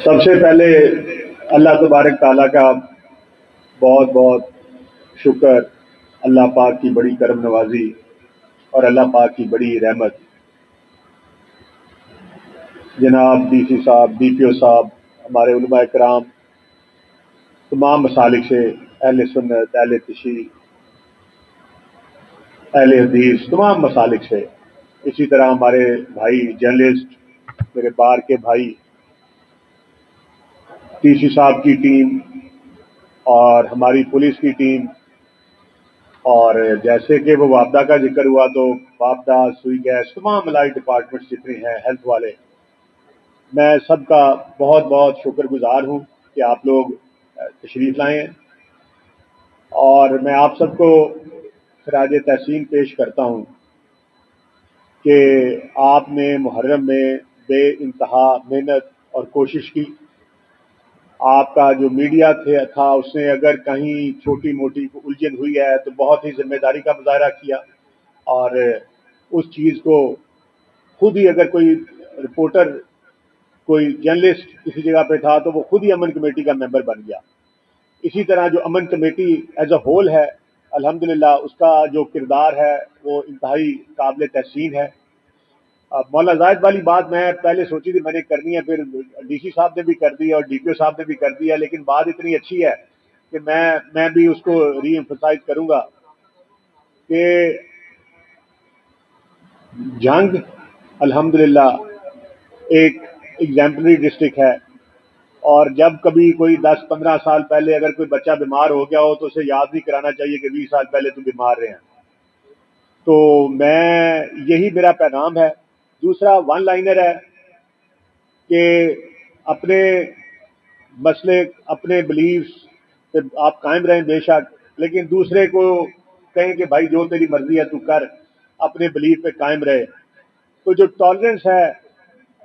सबसे पहले अल्लाह तबारक ताला का बहुत बहुत शुक्र, अल्लाह पाक की बड़ी करम नवाजी और अल्लाह पाक की बड़ी रहमत। जनाब डीसी साहब, डीपीओ साहब, हमारे उलमा कराम, तमाम मसालिक से, अहले सुन्नत, अहले तशरीह, अहले हदीस, तमाम मसालिक से, इसी तरह हमारे भाई जर्नलिस्ट, मेरे बार के भाई, डीसी साहब की टीम और हमारी पुलिस की टीम, और जैसे कि वो वापदा का जिक्र हुआ तो वापदा, सुई गैस, तमाम अलाइड डिपार्टमेंट्स जितने हैं हेल्थ वाले, मैं सबका बहुत बहुत शुक्रगुजार हूँ कि आप लोग तशरीफ़ लाए हैं। और मैं आप सबको खराज तहसीन पेश करता हूँ कि आपने मुहर्रम में बे इंतहा मेहनत और कोशिश की। आपका जो मीडिया था उसने अगर कहीं छोटी मोटी उलझन हुई है तो बहुत ही जिम्मेदारी का मुजाहरा किया, और उस चीज़ को खुद ही, अगर कोई रिपोर्टर, कोई जर्नलिस्ट किसी जगह पे था तो वो खुद ही अमन कमेटी का मेंबर बन गया। इसी तरह जो अमन कमेटी एज अ होल है, अल्हम्दुलिल्लाह उसका जो किरदार है वो इंतहाई काबिल तहसीन है। मौला जायद वाली बात मैं पहले सोची थी मैंने करनी है, फिर डीसी साहब ने भी कर दी और डीपीओ साहब ने भी कर दिया, लेकिन बात इतनी अच्छी है कि मैं भी उसको री एम्फसाइज करूंगा कि जंग अल्हम्दुलिल्लाह एक एग्जाम्पलरी डिस्ट्रिक्ट है, और जब कभी कोई 10-15 साल पहले अगर कोई बच्चा बीमार हो गया हो तो उसे याद नहीं कराना चाहिए कि 20 साल पहले तुम बीमार रहे हैं। तो मैं, यही मेरा पैगाम है। दूसरा वन लाइनर है कि अपने मसले, अपने बिलीव्स पे आप कायम रहें बेशक, लेकिन दूसरे को कहें कि भाई जो तेरी मर्जी है तू कर, अपने बिलीव पे कायम रहे। तो जो टॉलरेंस है,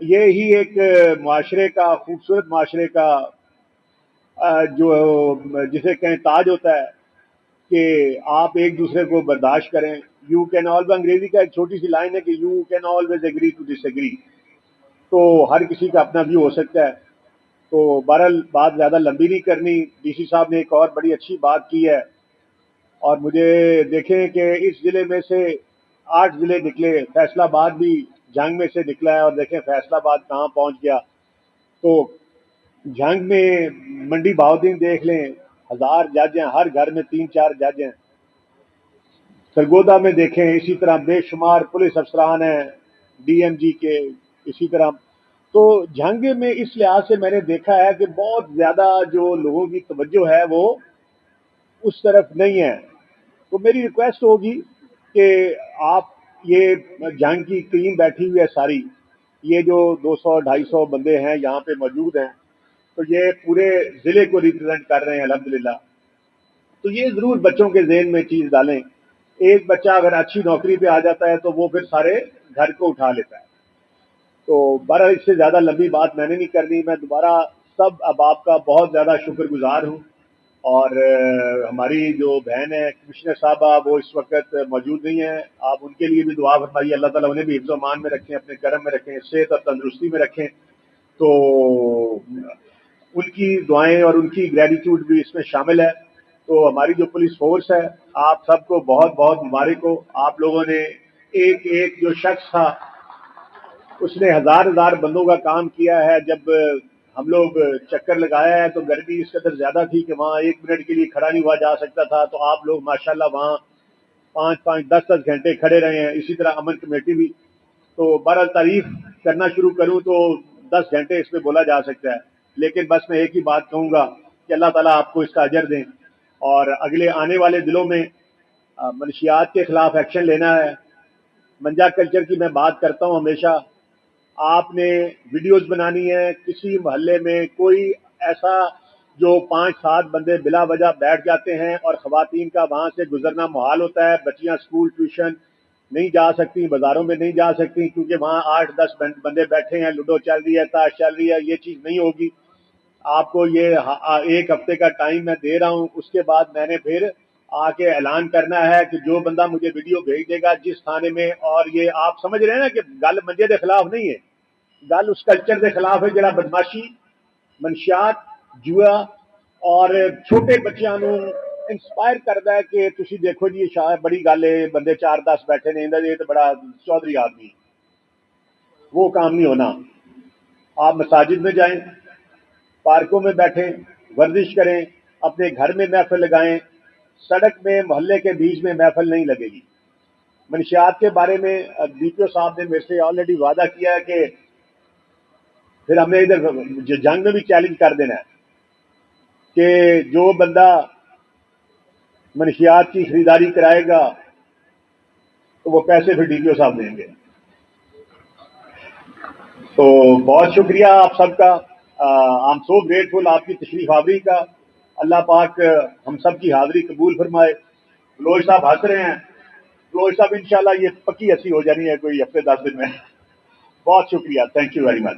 ये ही एक माशरे का, खूबसूरत माशरे का जो जिसे कहें ताज होता है कि आप एक दूसरे को बर्दाश्त करें। यू कैन ऑल, अंग्रेजी का एक छोटी सी लाइन है कि you can always agree to disagree. तो हर किसी का अपना व्यू हो सकता है। तो बहरहाल बात ज़्यादा लंबी नहीं करनी, डीसी साहब ने एक और बड़ी अच्छी बात की है, और मुझे देखें कि इस ज़िले में से 8 ज़िले निकले, फैसलाबाद भी जंग में से निकला है, और देखें फैसलाबाद कहाँ पहुँच गया। तो जंग में मंडी बहाउद्दीन देख लें, 1000 जज हैं, हर घर में 3-4 जज हैं। सरगोदा में देखें इसी तरह बेशुमार पुलिस अफसरान हैं, डीएमजी के, इसी तरह। तो जंग में इस लिहाज से मैंने देखा है कि बहुत ज़्यादा जो लोगों की तवज्जो है वो उस तरफ नहीं है। तो मेरी रिक्वेस्ट होगी कि आप, ये जंग की टीम बैठी हुई है सारी, ये जो 200-250 बंदे हैं यहाँ पे मौजूद हैं, तो ये पूरे ज़िले को रिप्रेजेंट कर रहे हैं अल्हम्दुलिल्लाह। तो ये ज़रूर बच्चों के ज़हन में चीज़ डालें। एक बच्चा अगर अच्छी नौकरी पे आ जाता है तो वो फिर सारे घर को उठा लेता है। तो बहरहाल इससे ज़्यादा लंबी बात मैंने नहीं करनी। मैं दोबारा सब अहबाब का बहुत ज़्यादा शुक्रगुजार हूँ। और हमारी जो बहन है कमिश्नर साहबा, वो इस वक्त मौजूद नहीं है, आप उनके लिए भी दुआ फरमाइए, अल्लाह ताला उन्हें भी हिफ्ज़ अमान में रखें, अपने करम में रखें, सेहत और तंदुरुस्ती में रखें। तो उनकी दुआएं और उनकी ग्रेटिट्यूड भी इसमें शामिल है। तो हमारी जो पुलिस फोर्स है, आप सबको बहुत बहुत मुबारक हो। आप लोगों ने, एक एक जो शख्स था उसने हजार हजार बंदों का काम किया है। जब हम लोग चक्कर लगाया है तो गर्मी इस कदर ज्यादा थी कि वहाँ 1 मिनट के लिए खड़ा नहीं हुआ जा सकता था, तो आप लोग माशाल्लाह वहाँ 5-5, 10-10 घंटे खड़े रहे हैं। इसी तरह अमन कमेटी भी। तो बहरहाल तारीफ करना शुरू करूँ तो 10 घंटे इसमें बोला जा सकता है, लेकिन बस मैं एक ही बात कहूँगा कि अल्लाह ताला आपको इसका अजर दें, और अगले आने वाले दिनों में मनशियात के खिलाफ एक्शन लेना है। मंजा कल्चर की मैं बात करता हूँ हमेशा। आपने वीडियोस बनानी है, किसी मोहल्ले में कोई ऐसा जो 5-7 बंदे बिला वजह बैठ जाते हैं और खवातीन का वहां से गुजरना मुहाल होता है, बच्चियां स्कूल ट्यूशन नहीं जा सकती, बाजारों में नहीं जा सकती क्योंकि वहां 8-10 बंदे बैठे हैं, लूडो चल रही है, ताश चल रही है। ये चीज नहीं होगी। आपको ये एक हफ्ते का टाइम मैं दे रहा हूँ, उसके बाद मैंने फिर आके ऐलान करना है कि जो बंदा मुझे वीडियो भेज देगा जिस थाने में, और ये आप समझ रहे हैं ना कि गल मंजे के खिलाफ नहीं है, गल उस कल्चर के खिलाफ है जरा बदमाशी منشیات جوا اور چھوٹے بچیاں نو انسپائر کرتا ہے کہ تسی دیکھو جی یہ بڑی گل ہے، بندے 4-10 بیٹھے نے یہ تو بڑا چودھری آدمی، وہ کام نہیں ہونا۔ آپ مساجد میں جائیں، پارکوں میں بیٹھیں، ورزش کریں، اپنے گھر میں محفل لگائیں، سڑک میں محلے کے بیچ میں محفل نہیں لگے گی۔ منشیات کے بارے میں ڈی پی او صاحب نے میرے سے آلریڈی وعدہ کیا ہے کہ پھر ہم نے ادھر جنگ میں بھی چیلنج کر دینا ہے کہ جو بندہ منشیات کی خریداری کرائے گا تو وہ پیسے پھر ڈی پی او صاحب دیں گے۔ تو بہت شکریہ آپ سب کا، آئی ایم سو گریٹفل آپ کی تشریف آوری کا۔ اللہ پاک ہم سب کی حاضری قبول فرمائے۔ بلوچ صاحب ہنس رہے ہیں، بلوچ صاحب انشاءاللہ یہ پکی ہنسی ہو جانی ہے کوئی ہفتے 10 دن میں۔ بہت شکریہ، تھینک یو ویری مچ۔